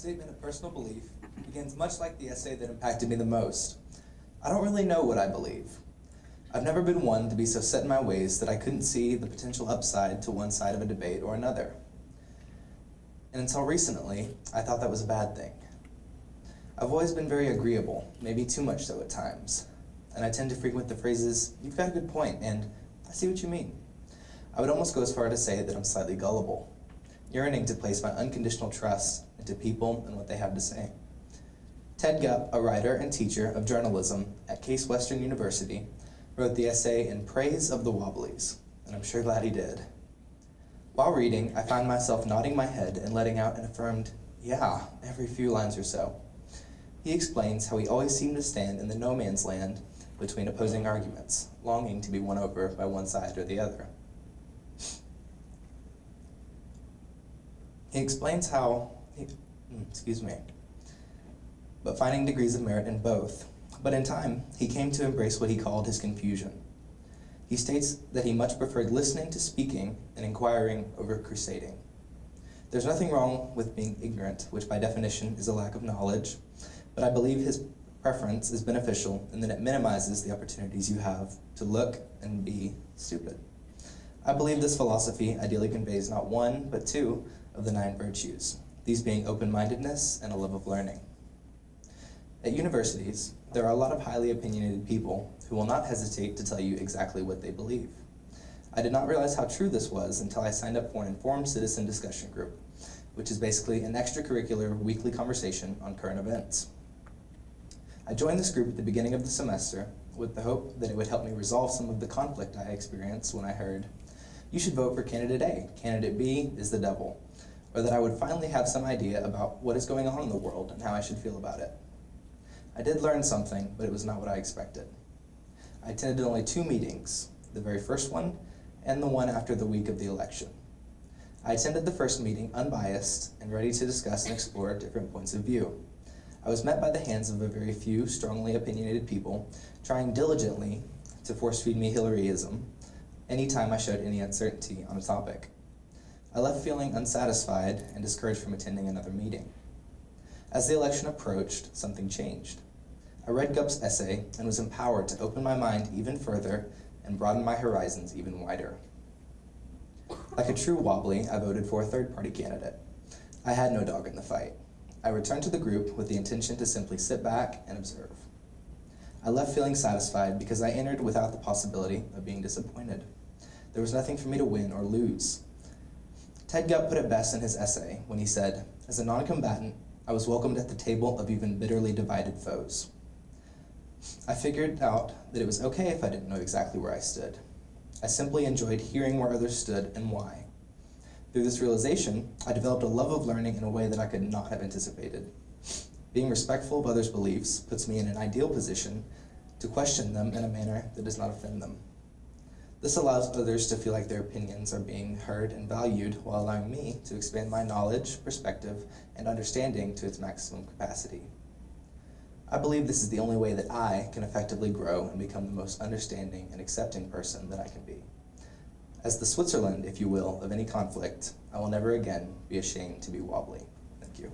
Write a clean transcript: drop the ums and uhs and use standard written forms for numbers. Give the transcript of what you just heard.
statement of personal belief begins much like the essay that impacted me the most. I don't really know what I believe. I've never been one to be so set in my ways that I couldn't see the potential upside to one side of a debate or another. And until recently, I thought that was a bad thing. I've always been very agreeable, maybe too much so at times, and I tend to frequent the phrases, "You've got a good point," and "I see what you mean." I would almost go as far to say that I'm slightly gullible, yearning to place my unconditional trust into people and what they have to say. Ted Gupp, a writer and teacher of journalism at Case Western University, wrote the essay In Praise of the Wobblies, and I'm sure glad he did. While reading, I found myself nodding my head and letting out an affirmed, "yeah," every few lines or so. He explains how he always seemed to stand in the no man's land between opposing arguments, longing to be won over by one side or the other. He explains how, but finding degrees of merit in both. But in time, he came to embrace what he called his confusion. He states that he much preferred listening to speaking and inquiring over crusading. There's nothing wrong with being ignorant, which by definition is a lack of knowledge, but I believe his preference is beneficial in that it minimizes the opportunities you have to look and be stupid. I believe this philosophy ideally conveys not one, but two of the 9 virtues, these being open-mindedness and a love of learning. At universities, there are a lot of highly opinionated people who will not hesitate to tell you exactly what they believe. I did not realize how true this was until I signed up for an informed citizen discussion group, which is basically an extracurricular weekly conversation on current events. I joined this group at the beginning of the semester with the hope that it would help me resolve some of the conflict I experienced when I heard, "You should vote for candidate A, candidate B is the devil," or that I would finally have some idea about what is going on in the world and how I should feel about it. I did learn something, but it was not what I expected. I attended only 2 meetings, the very first one and the one after the week of the election. I attended the first meeting unbiased and ready to discuss and explore different points of view. I was met by the hands of a very few strongly opinionated people trying diligently to force-feed me Hillaryism anytime I showed any uncertainty on a topic. I left feeling unsatisfied and discouraged from attending another meeting. As the election approached, something changed. I read Gupp's essay and was empowered to open my mind even further and broaden my horizons even wider. Like a true Wobbly, I voted for a third-party candidate. I had no dog in the fight. I returned to the group with the intention to simply sit back and observe. I left feeling satisfied because I entered without the possibility of being disappointed. There was nothing for me to win or lose. Ted Gupp put it best in his essay when he said, "As a non-combatant, I was welcomed at the table of even bitterly divided foes." I figured out that it was okay if I didn't know exactly where I stood. I simply enjoyed hearing where others stood and why. Through this realization, I developed a love of learning in a way that I could not have anticipated. Being respectful of others' beliefs puts me in an ideal position to question them in a manner that does not offend them. This allows others to feel like their opinions are being heard and valued while allowing me to expand my knowledge, perspective, and understanding to its maximum capacity. I believe this is the only way that I can effectively grow and become the most understanding and accepting person that I can be. As the Switzerland, if you will, of any conflict, I will never again be ashamed to be wobbly. Thank you.